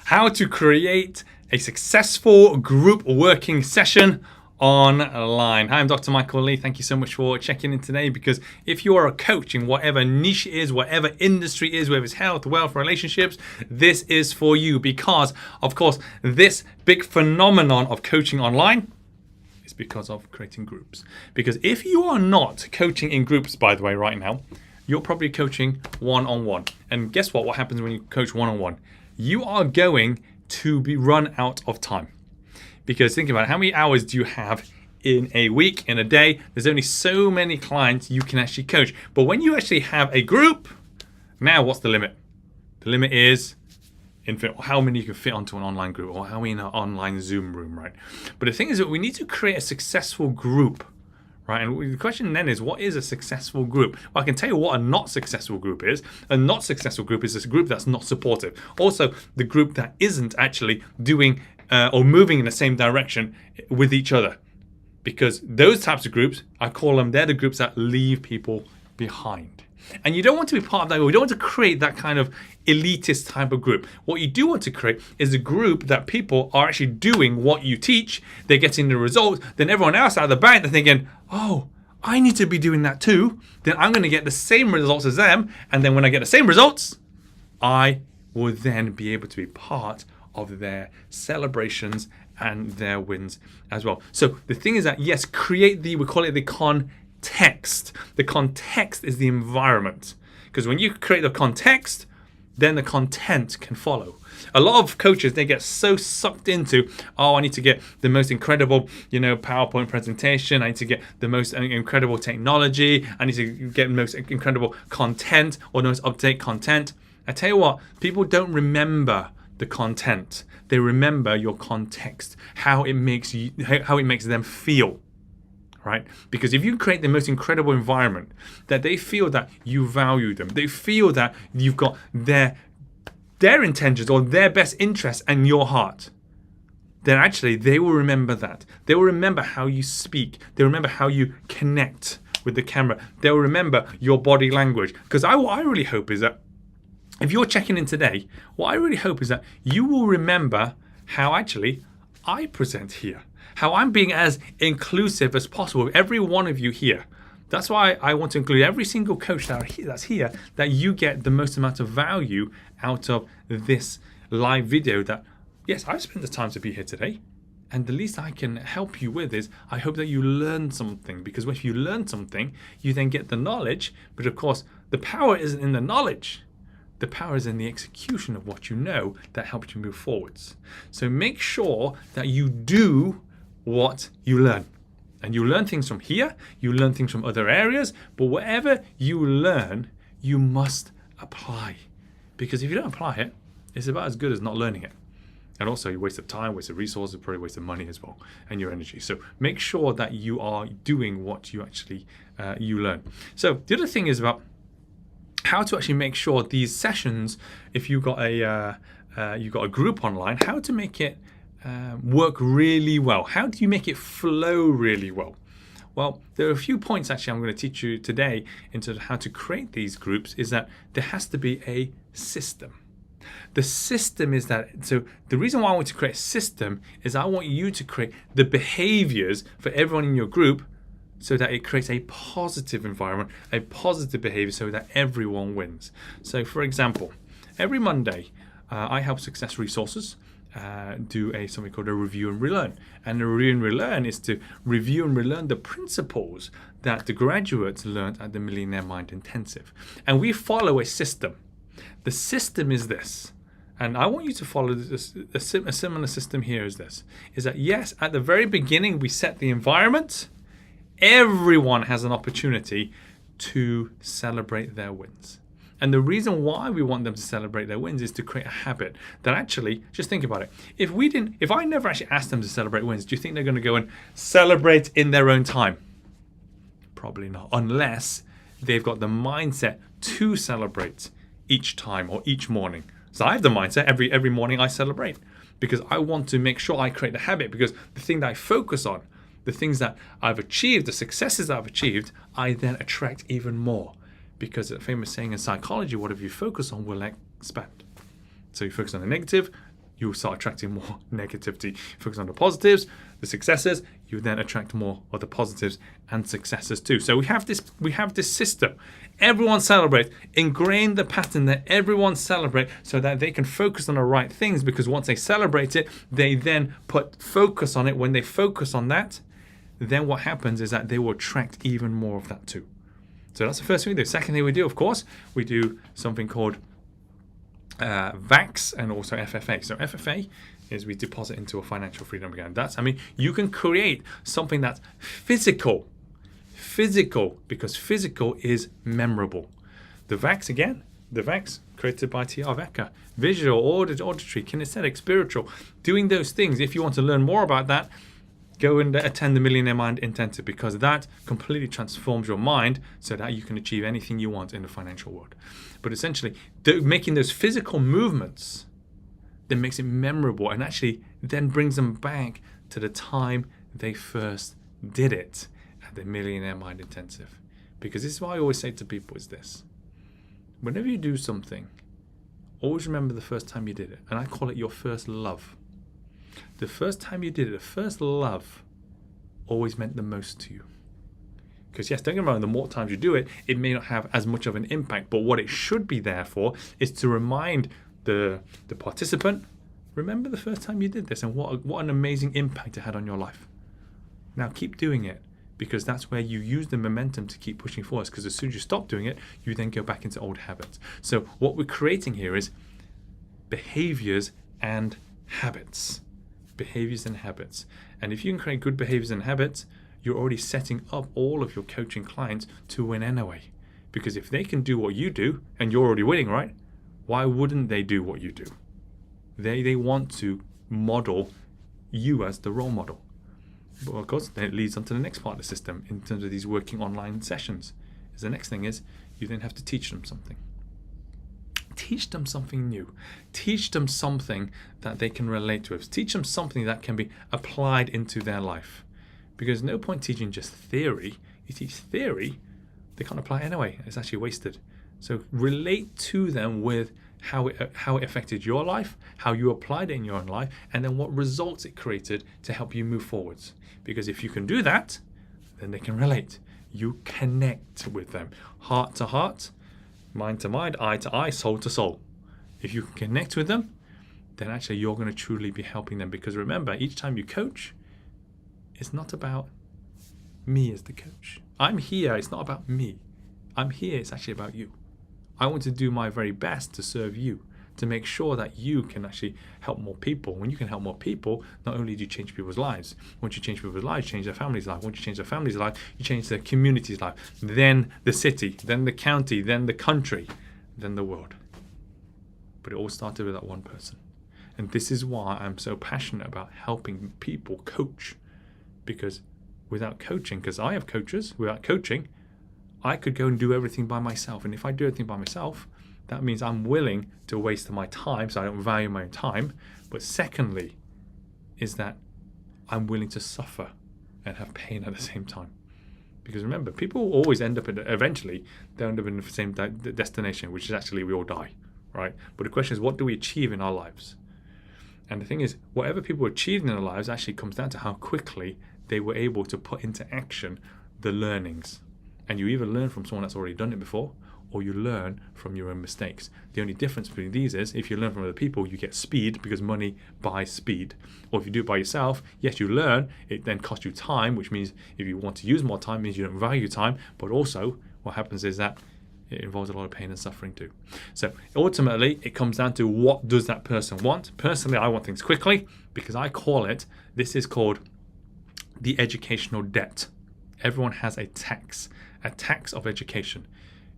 How to create a successful group working session online. Hi, I'm Dr. Michael Lee. Thank you so much for checking in today, because if you are a coach in whatever niche it is, whatever industry it is, whether it's health, wealth, relationships, this is for you, because of course this big phenomenon of coaching online is because of creating groups. Because if you are not coaching in groups, by the way, right now, you're probably coaching one-on-one. And guess what? What happens when you coach one-on-one? You are going to be run out of time. Because think about it, how many hours do you have in a week, in a day? There's only so many clients you can actually coach. But when you actually have a group, now what's the limit? The limit is infinite. How many you can fit onto an online group, or how many in an online Zoom room, right? But the thing is that we need to create a successful group, right? And the question then is, what is a successful group? Well, I can tell you what a not successful group is. A not successful group is a group that's not supportive. Also, the group that isn't actually doing or moving in the same direction with each other. Because those types of groups, I call them, they're the groups that leave people behind. And you don't want to be part of that. We don't want to create that kind of elitist type of group. What you do want to create is a group that people are actually doing what you teach. They're getting the results. Then everyone else out of the bank, they're thinking, oh, I need to be doing that too. Then I'm going to get the same results as them. And then when I get the same results, I will then be able to be part of their celebrations and their wins as well. So the thing is that, yes, we call it the context. The context is the environment. Because when you create the context, then the content can follow. A lot of coaches, they get so sucked into, oh, I need to get the most incredible, PowerPoint presentation. I need to get the most incredible technology. I need to get the most incredible content, or the most up-to-date content. I tell you what, people don't remember the content. They remember your context, how it makes them feel. Right? Because if you create the most incredible environment that they feel that you value them, they feel that you've got their intentions or their best interests in your heart, then actually they will remember that. They will remember how you speak. They remember how you connect with the camera. They'll remember your body language. Because what I really hope is that if you're checking in today, what I really hope is that you will remember how actually I present here. How I'm being as inclusive as possible with every one of you here. That's why I want to include every single coach that's here, that you get the most amount of value out of this live video. That, yes, I've spent the time to be here today. And the least I can help you with is, I hope that you learn something. Because if you learn something, you then get the knowledge. But of course, the power isn't in the knowledge. The power is in the execution of what you know that helps you move forwards. So make sure that you do what you learn. And you learn things from here, you learn things from other areas, but whatever you learn, you must apply. Because if you don't apply it, it's about as good as not learning it. And also you waste of time, waste of resources, probably waste of money as well, and your energy. So make sure that you are doing what you actually you learn. So the other thing is about how to actually make sure these sessions, if you've got a group online, how to make it work really well. How do you make it flow really well? Well, there are a few points actually I'm going to teach you today into how to create these groups. Is that there has to be a system. The system is that, so the reason why I want to create a system is I want you to create the behaviors for everyone in your group so that it creates a positive environment, a positive behavior, so that everyone wins. So for example, every Monday, I help Success Resources do something called a review and relearn. And the review and relearn is to review and relearn the principles that the graduates learned at the Millionaire Mind Intensive. And we follow a system. The system is this. And I want you to follow a similar system here is this. Is that, yes, at the very beginning, we set the environment. Everyone has an opportunity to celebrate their wins. And the reason why we want them to celebrate their wins is to create a habit that actually, just think about it. If I never actually asked them to celebrate wins, do you think they're going to go and celebrate in their own time? Probably not, unless they've got the mindset to celebrate each time or each morning. So I have the mindset every morning I celebrate, because I want to make sure I create the habit, because the thing that I focus on, the things that I've achieved, the successes I've achieved, I then attract even more. Because a famous saying in psychology, whatever you focus on will expand. So you focus on the negative, you will start attracting more negativity. Focus on the positives, the successes, you then attract more of the positives and successes too. So we have this system. Everyone celebrate. Ingrain the pattern that everyone celebrate so that they can focus on the right things, because once they celebrate it, they then put focus on it. When they focus on that, then what happens is that they will attract even more of that too. So that's the first thing we do. Second thing we do, of course, we do something called VAX and also FFA. So FFA is we deposit into a financial freedom account. You can create something that's physical, because physical is memorable. The VAX created by T.R. Vecka, visual, auditory, kinesthetic, spiritual, doing those things. If you want to learn more about that, go and attend the Millionaire Mind Intensive, because that completely transforms your mind so that you can achieve anything you want in the financial world. But essentially, making those physical movements then makes it memorable, and actually then brings them back to the time they first did it at the Millionaire Mind Intensive. Because this is what I always say to people is this: whenever you do something, always remember the first time you did it. And I call it your first love. The first time you did it, the first love, always meant the most to you. Because yes, don't get me wrong, the more times you do it, it may not have as much of an impact. But what it should be there for is to remind the participant, remember the first time you did this and what an amazing impact it had on your life. Now keep doing it, because that's where you use the momentum to keep pushing forward. Because as soon as you stop doing it, you then go back into old habits. So what we're creating here is behaviors and habits. Behaviors and habits. And if you can create good behaviors and habits, you're already setting up all of your coaching clients to win anyway. Because if they can do what you do, and you're already winning, right? Why wouldn't they do what you do? They want to model you as the role model. But of course, then it leads on to the next part of the system in terms of these working online sessions. Is the next thing is you then have to teach them something. Teach them something new. Teach them something that they can relate to. Teach them something that can be applied into their life. Because no point teaching just theory. You teach theory, they can't apply it anyway. It's actually wasted. So relate to them with how it affected your life, how you applied it in your own life, and then what results it created to help you move forwards. Because if you can do that, then they can relate. You connect with them. Heart to heart, mind to mind, eye to eye, soul to soul. If you can connect with them, then actually you're going to truly be helping them. Because remember, each time you coach, it's not about me as the coach. I'm here, it's not about me. I'm here, it's actually about you. I want to do my very best to serve you, to make sure that you can actually help more people. When you can help more people, not only do you change people's lives, once you change people's lives, you change their family's life. Once you change their family's life, you change their community's life, then the city, then the county, then the country, then the world. But it all started with that one person. And this is why I'm so passionate about helping people coach. Because without coaching, because I have coaches, without coaching, I could go and do everything by myself. And if I do everything by myself, that means I'm willing to waste my time, so I don't value my own time. But secondly, is that I'm willing to suffer and have pain at the same time. Because remember, people always end up eventually, they end up in the same destination, which is actually we all die, right? But the question is, what do we achieve in our lives? And the thing is, whatever people achieve in their lives actually comes down to how quickly they were able to put into action the learnings. And you either learn from someone that's already done it before, or you learn from your own mistakes. The only difference between these is, if you learn from other people, you get speed, because money buys speed. Or if you do it by yourself, yes, you learn, it then costs you time, which means if you want to use more time, it means you don't value time. But also, what happens is that it involves a lot of pain and suffering too. So ultimately, it comes down to, what does that person want? Personally, I want things quickly, because I call it, this is called the educational debt. Everyone has a tax of education.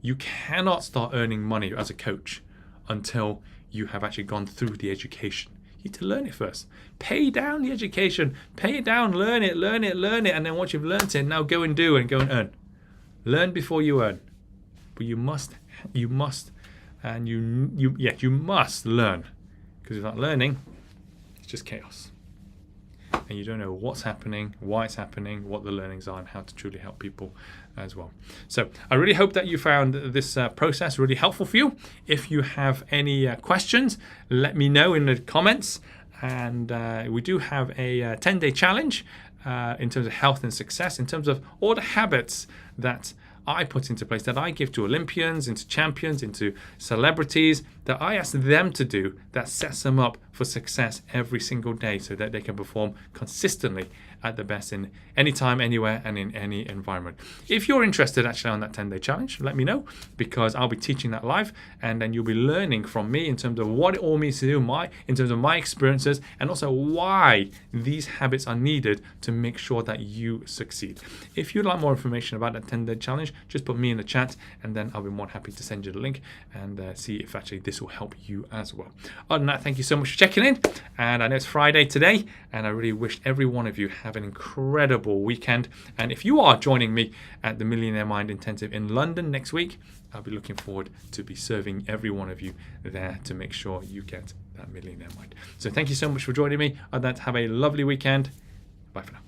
You cannot start earning money as a coach until you have actually gone through the education. You need to learn it first. Pay down the education. Pay it down, learn it. And then once you've learned it, now go and do and go and earn. Learn before you earn. But you must learn. Because without learning, it's just chaos. and you don't know what's happening, why it's happening, what the learnings are, and how to truly help people as well. So I really hope that you found this process really helpful for you. If you have any questions, let me know in the comments. And we do have a 10-day challenge in terms of health and success, in terms of all the habits that I put into place, that I give to Olympians, into champions, into celebrities, that I ask them to do, that sets them up for success every single day so that they can perform consistently at the best in any time, anywhere, and in any environment. If you're interested actually on that 10-day challenge, let me know, because I'll be teaching that live, and then you'll be learning from me in terms of what it all means to do, in terms of my experiences, and also why these habits are needed to make sure that you succeed. If you'd like more information about that 10-day challenge, just put me in the chat, and then I'll be more than happy to send you the link and see if actually this will help you as well. Other than that, thank you so much for checking in, and I know it's Friday today, and I really wish every one of you have an incredible weekend. And if you are joining me at the Millionaire Mind Intensive in London next week, I'll be looking forward to be serving every one of you there to make sure you get that millionaire mind. So thank you so much for joining me. Other than that, have a lovely weekend. Bye for now.